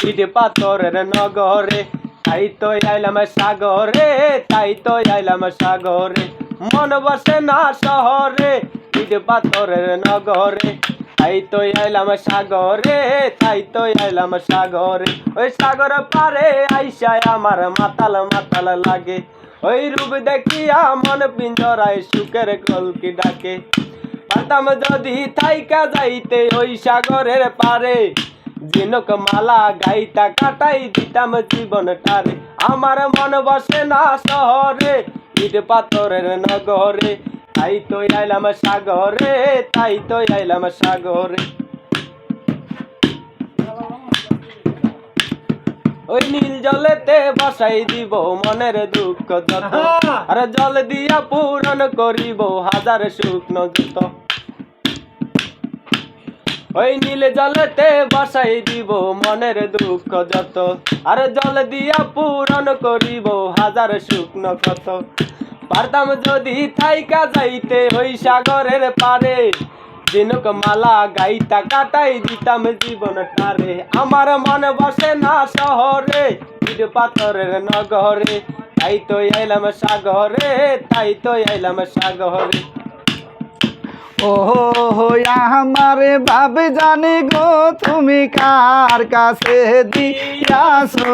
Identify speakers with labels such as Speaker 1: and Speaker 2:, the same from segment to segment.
Speaker 1: ইট পাথরের নগরে, তাই তো আইলাম সাগরে, তাই তো আইলাম সাগরে। মন বসে না শহরে, ইট পাথরের নগরে, তাই তো আইলাম সাগরে, তাই তো আইলাম সাগরে। ওই সাগর পারে আইসায় আমার মাতাল মাতাল লাগে, ওই রূপ দেখিয়া মন পিঞ্জরায় সুখের কলকি ডাকে। পারতাম যদি থাইকা যাইতে ওই সাগরের পারে, ঝিনুক মালা গাইতা কাটাই দিতাম জীবনটারে। আমার মন বসে না শহরে, ইট পাথরের নগরে, তাই তো আইলাম সাগরে, তাই তো আইলাম সাগরে। ওই নীল জলেতে বসাই দিব মনের দুঃখ যত, আর জল দিয়া পূরণ করিব হাজার শুকনো যত। ওই নীল জলেতে বসাই দিব মনের দুঃখ যত, আর জল দিয়া পূরণ করিব হাজার শুকনো ক্ষত। পারতাম যদি থাইকা যাইতে ওই সাগরের পারে, ঝিনুক মালা গাইতা কাটাই দিতাম জীবনটারে। আমার মন বসে না শহরে, ইট পাথরের নগরে, তাই তো আইলাম সাগরে, তাই তো আইলাম সাগরে।
Speaker 2: ও আমার ভাবে জানি গো তুমি কার কাছে দিয়াছো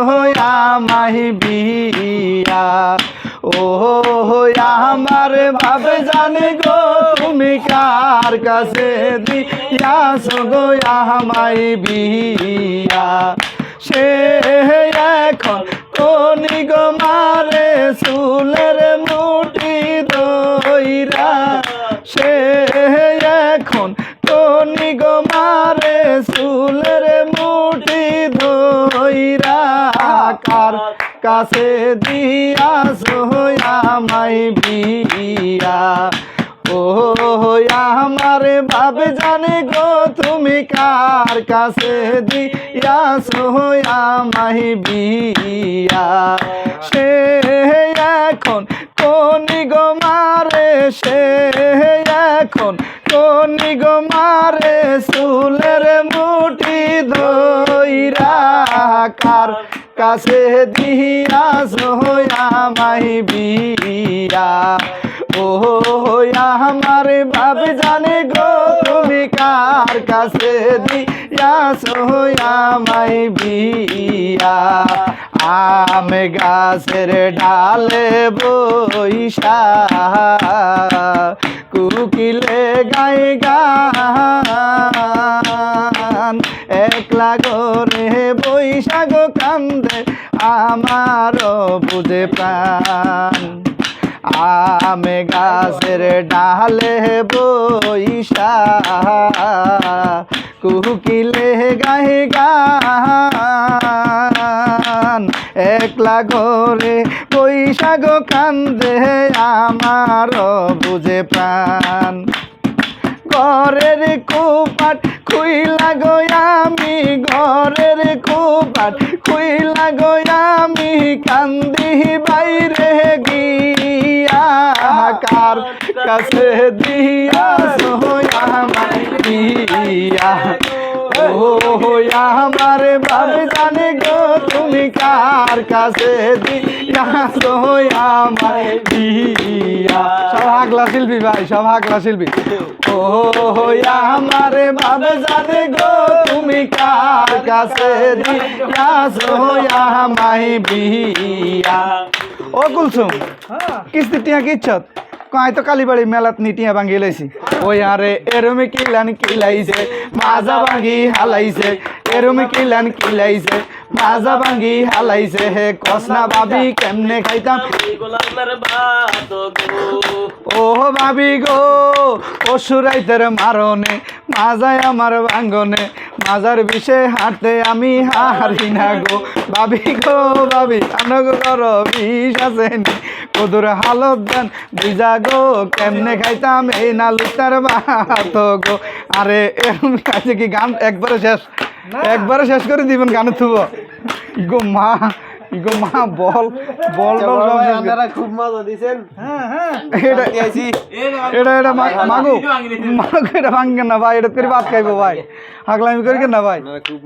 Speaker 2: আমায় বিয়া। ও আমার ভাবে জানি গো তুমি কার কাছে দিয়াছো গো আমায় বিয়া। সে এখন কোনি গো মারে চুলের মুঠি দইরা, সে এখন কোনি গো মারে চুলের মুঠি ধইরা। কার কাছে দিয়াছো আমায় বিয়া। ও আমার ভাবে জানে গো তুমি কার কাছে দিয়াছো আমায় বিয়া। সে এখন কোনি গো মারে, সে এখন কোনি গো মারে চুলের মুঠি ধইরা। কার কাছে দিয়াছো আমায় বিয়া। ও আমার ভাবে জানে গো তুমি কার কাছে দিয়াছো আমায় বিয়া। আম গাছের ডালে বইসা কুকিলে গাই গান, একলা গরে বইসা গো কান্দে আমারও বুঝে প্রাণ। আম গাছের ডালে বইসা কুকিলে গাই গান, একলা ঘরে বইসা গো কান্দে আমারও বুঝে প্রাণ। ঘরের কুপাট খুইলা গো আমি, ঘরের কুপাট খুইলা গো আমি কান্দি বাইরে গিয়া। কার কাছে দিয়াছো আমায় বিয়া। ও আমার ভাবে জানে গো তুমি কার কাছে দিয়াছো আমায় বিয়া। সব হাগলা শিল্পী ভাই, সব হাগলা শিল্পী। ও আমার ভাবে জানে গো তুমি কার কাছে দিয়াছো আমায় বিয়া। ও কুলসুম, কিস্তি টিয়া কিচ্ছত কয় তো কালীবাড়ি মেলাত নিটিয়া ভাঙ্গি লাইছি। ওই আরে এরমে কিলান কিলাইছে মাজা ভাঙ্গি হালাইছে, এরমে কিলান কিলাইছে মাজা ভাঙ্গি হালাইছে। হে কসনা ভাবি কেমনে খাইতাম ও ভাবি গো, অসুরাইতের মারনে মাজায় আমার ভাঙ্গনে, মাজার বিষে হাঁটতে আমি হারি না গো। ভাবি গো ভাবি আনগো কর বিষ আছে কদুর হালত দেন বুঝা গো, কেমনে খাইতাম এই না লুটার ভাত গো। আরে এরকম কাছে কি গান একবারে শেষ, একবারে শেষ করে দিবেন গানে থুব। গো মা, গো মা বল বল
Speaker 1: আপনারা খুব মজা দিছেন।
Speaker 2: এটা এটা এটা মাগো মাগো এটা ভাঙ্গেন না ভাই, এটা করে ভাত খাইবো ভাই, হাগলামি করি না ভাই।